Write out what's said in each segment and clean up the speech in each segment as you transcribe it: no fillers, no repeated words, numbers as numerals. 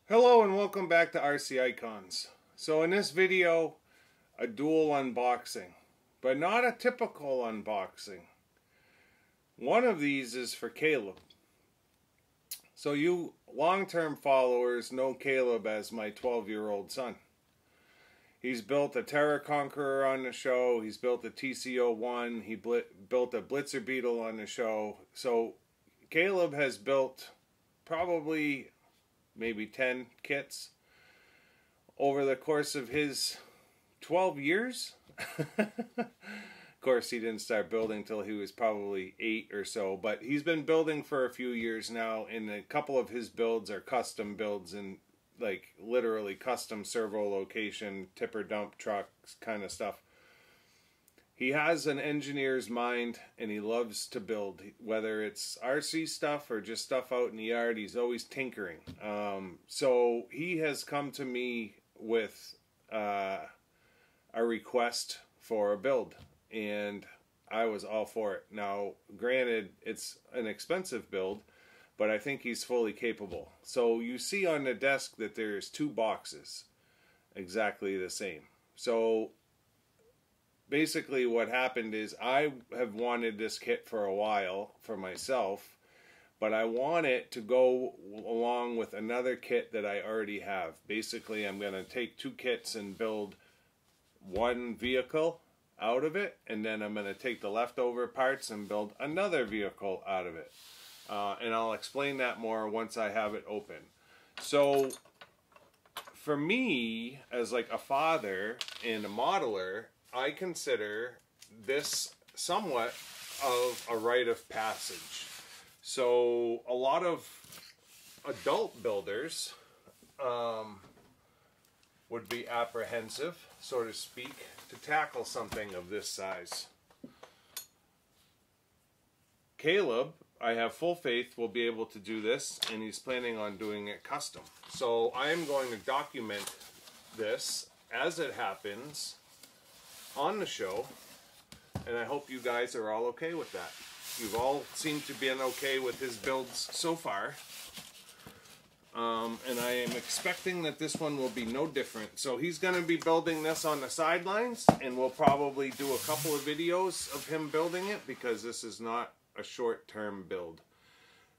Hello and welcome back to RC Icons. So in this video, a dual unboxing, but not a typical unboxing. One of these is for Caleb. So you long-term followers know Caleb as my 12-year-old son. He's built a Terra Conqueror on the show, he's built a TC01, he built a Blitzer Beetle on the show. So Caleb has built probably maybe 10 kits over the course of his 12 years. Of course, he didn't start building until he was probably 8 or so, but he's been building for a few years now, and a couple of his builds are custom builds and like literally custom servo location, tipper dump trucks kind of stuff. He has an engineer's mind and he loves to build, whether it's RC stuff or just stuff out in the yard. He's always tinkering. So he has come to me with a request for a build, and I was all for it. Now, granted, it's an expensive build, but I think he's fully capable. So you see on the desk that there's 2 boxes, exactly the same. So basically what happened is I have wanted this kit for a while for myself, but I want it to go along with another kit that I already have. Basically, I'm going to take 2 kits and build one vehicle out of it, and then I'm going to take the leftover parts and build another vehicle out of it. And I'll explain that more once I have it open. So for me, as like a father and a modeler, I consider this somewhat of a rite of passage. So a lot of adult builders would be apprehensive, so to speak, to tackle something of this size. Caleb, I have full faith, will be able to do this, and he's planning on doing it custom. So I am going to document this as it happens on the show, and I hope you guys are all okay with that. You've all seemed to be okay with his builds so far, and I am expecting that this one will be no different. So he's going to be building this on the sidelines, and we'll probably do a couple of videos of him building it, because this is not a short-term build.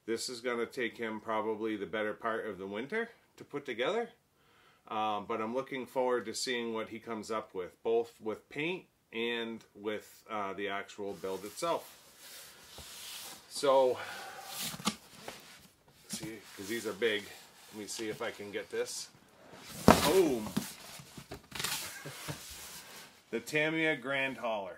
This is going to take him probably the better part of the winter to put together. But I'm looking forward to seeing what he comes up with, both with paint and with the actual build itself. So, see, because these are big, let me see if I can get this. Boom! The Tamiya Grand Hauler.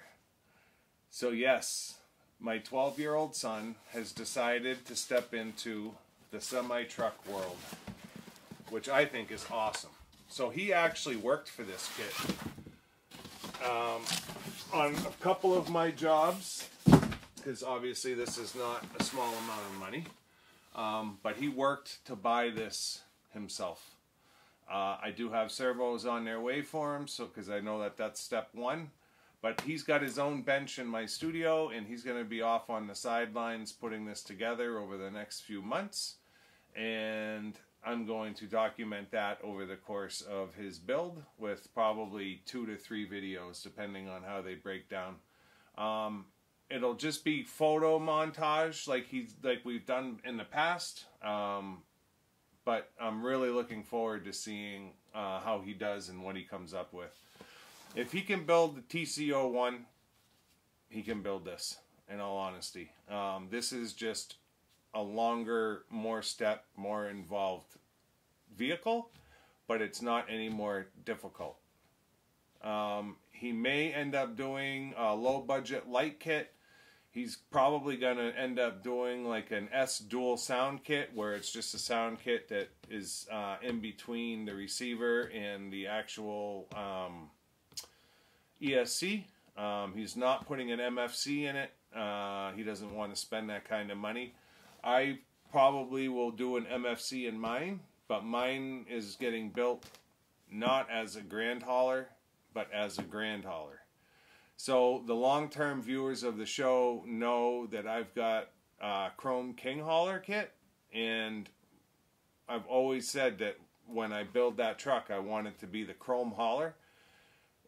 So yes, my 12-year-old son has decided to step into the semi-truck world, which I think is awesome. So he actually worked for this kit on a couple of my jobs, because obviously this is not a small amount of money, but he worked to buy this himself. I do have servos on their way for him, so because I know that that's step 1. But he's got his own bench in my studio, and he's going to be off on the sidelines putting this together over the next few months. And I'm going to document that over the course of his build with probably 2 to 3 videos, depending on how they break down. It'll just be photo montage like we've done in the past. But I'm really looking forward to seeing how he does and what he comes up with. If he can build the TC01, he can build this, in all honesty. This is just a longer, more involved vehicle, but it's not any more difficult. He may end up doing a low-budget light kit. He's probably going to end up doing like an S dual sound kit, where it's just a sound kit that is in between the receiver and the actual ESC. He's not putting an MFC in it. He doesn't want to spend that kind of money. I probably will do an MFC in mine, but mine is getting built not as a Grand Hauler, but as a Grand Hauler. So the long-term viewers of the show know that I've got a Chrome King Hauler kit, and I've always said that when I build that truck, I want it to be the chrome hauler.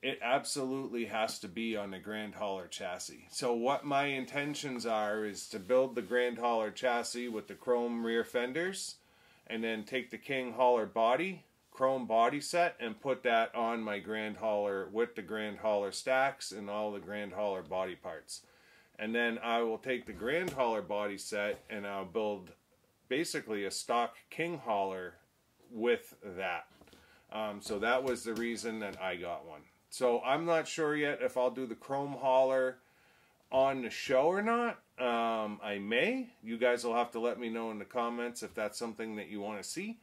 It absolutely has to be on the Grand Hauler chassis. So what my intentions are is to build the Grand Hauler chassis with the chrome rear fenders, and then take the King Hauler body, chrome body set, and put that on my Grand Hauler with the Grand Hauler stacks and all the Grand Hauler body parts. And then I will take the Grand Hauler body set and I'll build basically a stock King Hauler with that. So that was the reason that I got one. So I'm not sure yet if I'll do the chrome hauler on the show or not. I may. You guys will have to let me know in the comments if that's something that you want to see.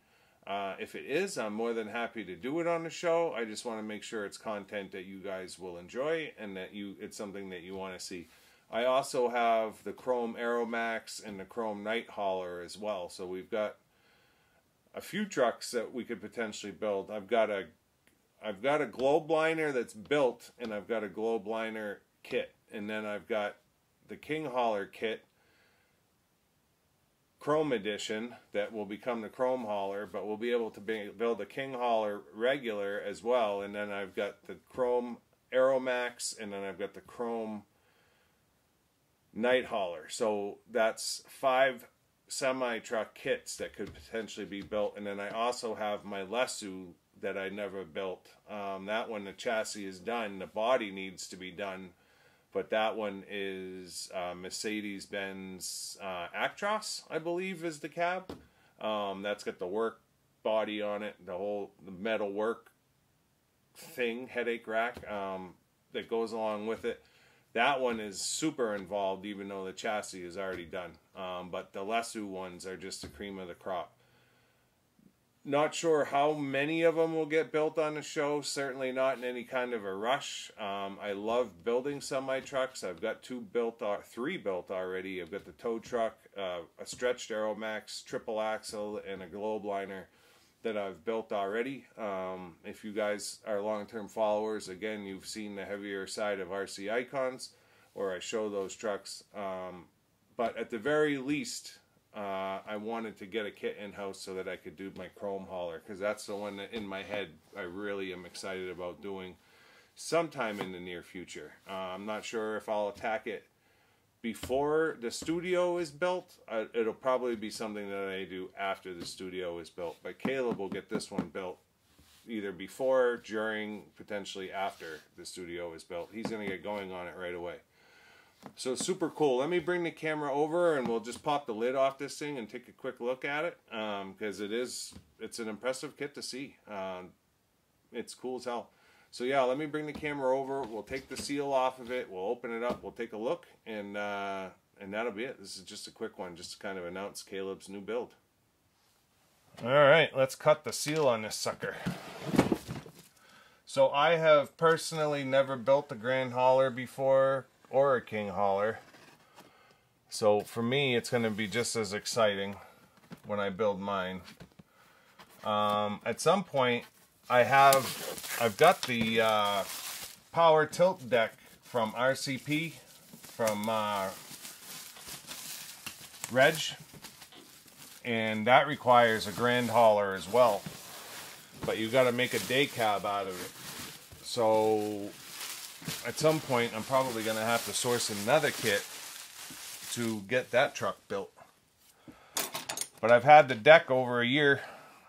If it is, I'm more than happy to do it on the show. I just want to make sure it's content that you guys will enjoy and that it's something that you want to see. I also have the chrome Aeromax and the chrome Night Hauler as well. So we've got a few trucks that we could potentially build. I've got a globe liner that's built, and I've got a globe liner kit, and then I've got the King Hauler kit, Chrome Edition, that will become the Chrome Hauler, but we'll be able to build a King Hauler regular as well, and then I've got the Chrome Aeromax, and then I've got the Chrome Night Hauler. So that's 5 semi-truck kits that could potentially be built, and then I also have my Lesu that I never built. That one, the chassis is done, the body needs to be done, but that one is Mercedes-Benz Actros, I believe, is the cab. That's got the work body on it, the metal work thing, headache rack that goes along with it. That one is super involved, even though the chassis is already done. But the Lesu ones are just the cream of the crop. Not sure how many of them will get built on the show. Certainly not in any kind of a rush. I love building semi-trucks. I've got 3 built already. I've got the tow truck, a stretched Aeromax, triple axle, and a globe liner that I've built already. If you guys are long-term followers, again, you've seen the heavier side of RC Icons, where I show those trucks. But at the very least, I wanted to get a kit in-house so that I could do my chrome hauler, because that's the one that in my head I really am excited about doing sometime in the near future. I'm not sure if I'll attack it before the studio is built. It'll probably be something that I do after the studio is built, but Caleb will get this one built either before, during, potentially after the studio is built. He's going to get going on it right away. So super cool. Let me bring the camera over and we'll just pop the lid off this thing and take a quick look at it, because it's an impressive kit to see. It's cool as hell. So yeah, let me bring the camera over. We'll take the seal off of it. We'll open it up. We'll take a look, and that'll be it. This is just a quick one, just to kind of announce Caleb's new build. All right, let's cut the seal on this sucker. So I have personally never built a Grand Hauler before, or a King Hauler. So for me, it's going to be just as exciting when I build mine. At some point, I've got the power tilt deck from RCP, from Reg, and that requires a Grand Hauler as well. But you got to make a day cab out of it. So at some point, I'm probably going to have to source another kit to get that truck built. But I've had the deck over a year,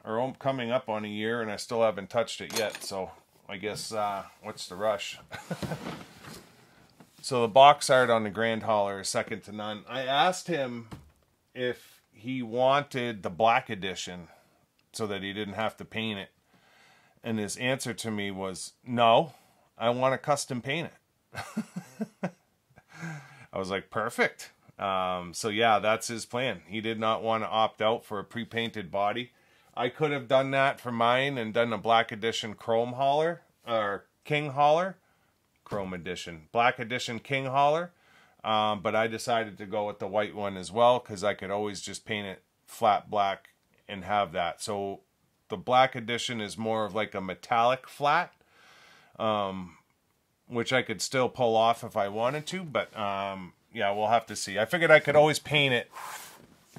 or coming up on a year, and I still haven't touched it yet. So I guess, what's the rush? So the box art on the Grand Hauler is second to none. I asked him if he wanted the black edition so that he didn't have to paint it. And his answer to me was, no, I want to custom paint it. I was like, perfect. So yeah, that's his plan. He did not want to opt out for a pre-painted body. I could have done that for mine and done a black edition chrome hauler, or King Hauler, chrome edition, black edition King Hauler. But I decided to go with the white one as well, because I could always just paint it flat black and have that. So the black edition is more of like a metallic flat, which I could still pull off if I wanted to, but yeah, we'll have to see. I figured I could always paint it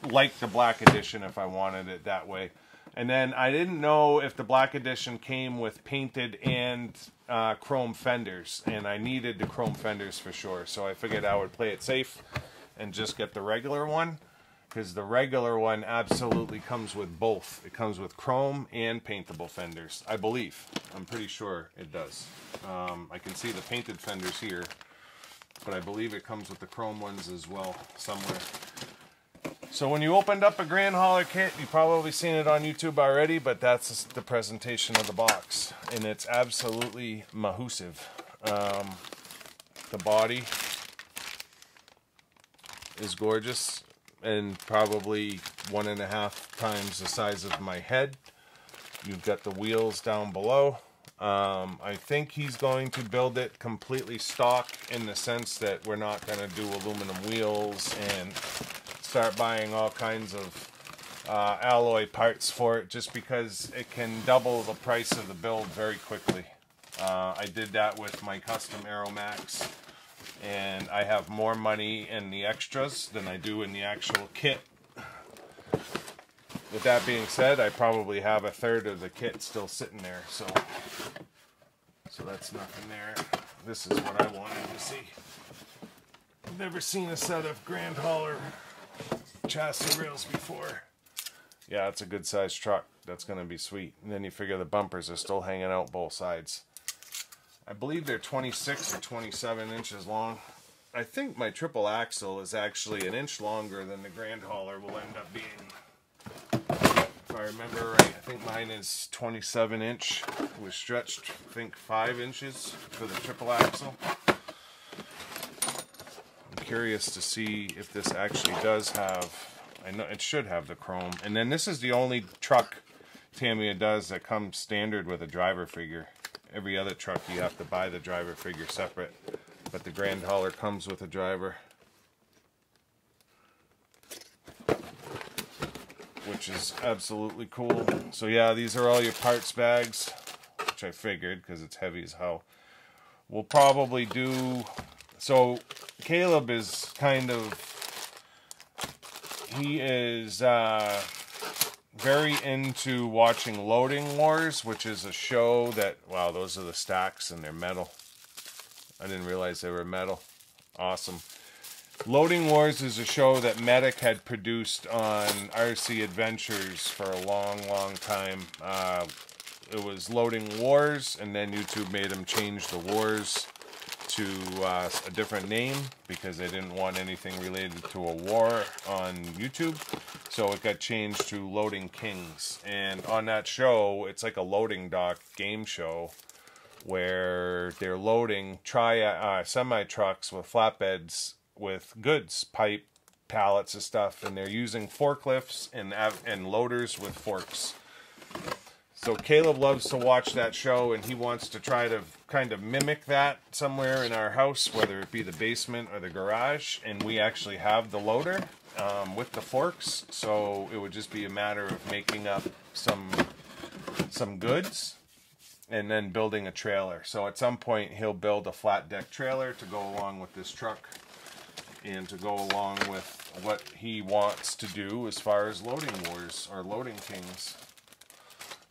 like the black edition if I wanted it that way. And then I didn't know if the black edition came with painted and chrome fenders, and I needed the chrome fenders for sure. So I figured I would play it safe and just get the regular one, because the regular one absolutely comes with both. It comes with chrome and paintable fenders, I believe. I'm pretty sure it does. I can see the painted fenders here, but I believe it comes with the chrome ones as well somewhere. So when you opened up a Grand Hauler kit, you've probably seen it on YouTube already, but that's the presentation of the box, and it's absolutely mahoosive. The body is gorgeous and probably 1.5 times the size of my head. You've got the wheels down below. I think he's going to build it completely stock, in the sense that we're not going to do aluminum wheels and start buying all kinds of alloy parts for it, just because it can double the price of the build very quickly. I did that with my custom Aeromax, and I have more money in the extras than I do in the actual kit. With that being said, I probably have 1/3 of the kit still sitting there, so that's nothing there. This is what I wanted to see. I've never seen a set of Grand Hauler chassis rails before. Yeah, it's a good sized truck. That's going to be sweet. And then you figure the bumpers are still hanging out both sides. I believe they're 26 or 27 inches long. I think my triple axle is actually 1 inch longer than the Grand Hauler will end up being. If I remember right, I think mine is 27 inch. It was stretched, I think, 5 inches for the triple axle. I'm curious to see if this actually does have, I know it should have the chrome. And then this is the only truck Tamiya does that comes standard with a driver figure. Every other truck you have to buy the driver figure separate, but the Grand Hauler comes with a driver, which is absolutely cool. So yeah, these are all your parts bags, which I figured because it's heavy as hell. We'll probably do, so Caleb is kind of, he is very into watching Loading Wars, which is a show that, wow, those are the stacks and they're metal. I didn't realize they were metal. Awesome. Loading Wars is a show that Medic had produced on RC Adventures for a long, long time. It was Loading Wars, and then YouTube made him change the wars to a different name because they didn't want anything related to a war on YouTube. So it got changed to Loading Kings. And on that show, it's like a loading dock game show where they're loading semi-trucks with flatbeds with goods, pipe, pallets of stuff, and they're using forklifts and loaders with forks. So Caleb loves to watch that show, and he wants to try to kind of mimic that somewhere in our house, whether it be the basement or the garage. And we actually have the loader with the forks, so it would just be a matter of making up some goods and then building a trailer. So at some point he'll build a flat deck trailer to go along with this truck and to go along with what he wants to do as far as Loading Wars or Loading Kings.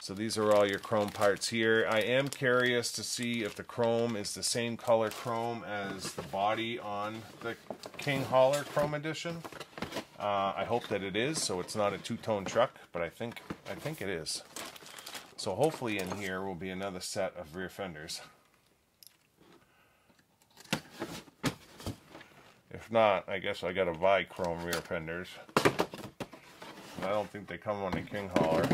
So these are all your chrome parts here. I am curious to see if the chrome is the same color chrome as the body on the King Hauler Chrome Edition. I hope that it is, so it's not a two-tone truck, but I think it is. So hopefully in here will be another set of rear fenders. If not, I guess I gotta buy chrome rear fenders. I don't think they come on the King Hauler.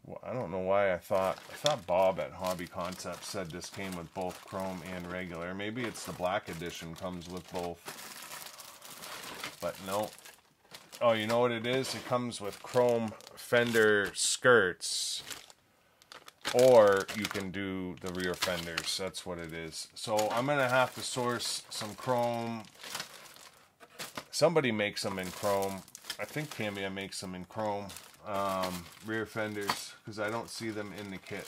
Well, I don't know why I thought Bob at Hobby Concepts said this came with both chrome and regular. Maybe it's the black edition comes with both. But no. Oh, you know what it is? It comes with chrome fender skirts. Or you can do the rear fenders. That's what it is. So I'm going to have to source some chrome. Somebody makes them in chrome. I think Tamiya makes them in chrome. Rear fenders, because I don't see them in the kit,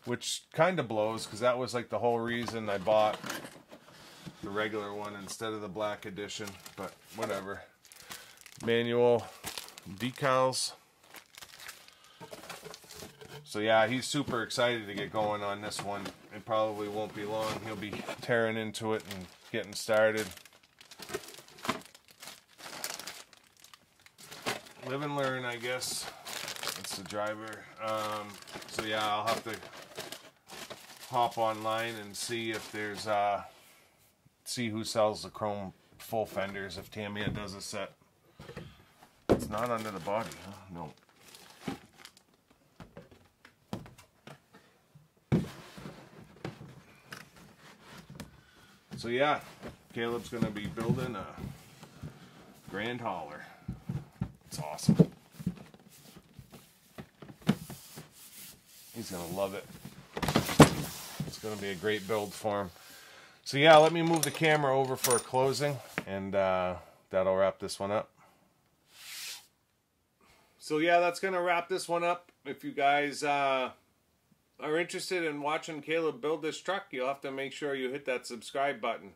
which kind of blows, because that was like the whole reason I bought the regular one instead of the black edition, but whatever. Manual, decals. So yeah, he's super excited to get going on this one. It probably won't be long. He'll be tearing into it and getting started. Live and learn, I guess. That's the driver. So yeah, I'll have to hop online and see if there's see who sells the chrome full fenders if Tamiya does a set. It's not under the body, huh? No. So yeah, Caleb's gonna be building a Grand Hauler. It's awesome. He's gonna love it. It's gonna be a great build for him. So yeah, let me move the camera over for a closing, and that'll wrap this one up. So yeah, that's gonna wrap this one up. If you guys are interested in watching Caleb build this truck, you'll have to make sure you hit that subscribe button.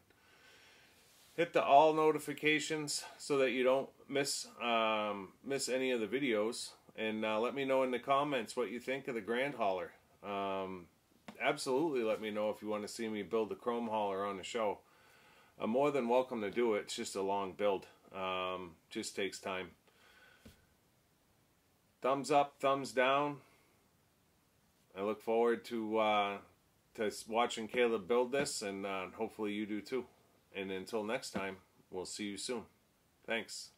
Hit the all notifications so that you don't miss any of the videos. And let me know in the comments what you think of the Grand Hauler. Absolutely let me know if you want to see me build the chrome hauler on the show. I'm more than welcome to do it. It's just a long build. Just takes time. Thumbs up, thumbs down. I look forward to watching Caleb build this, and hopefully you do too. And until next time, we'll see you soon. Thanks.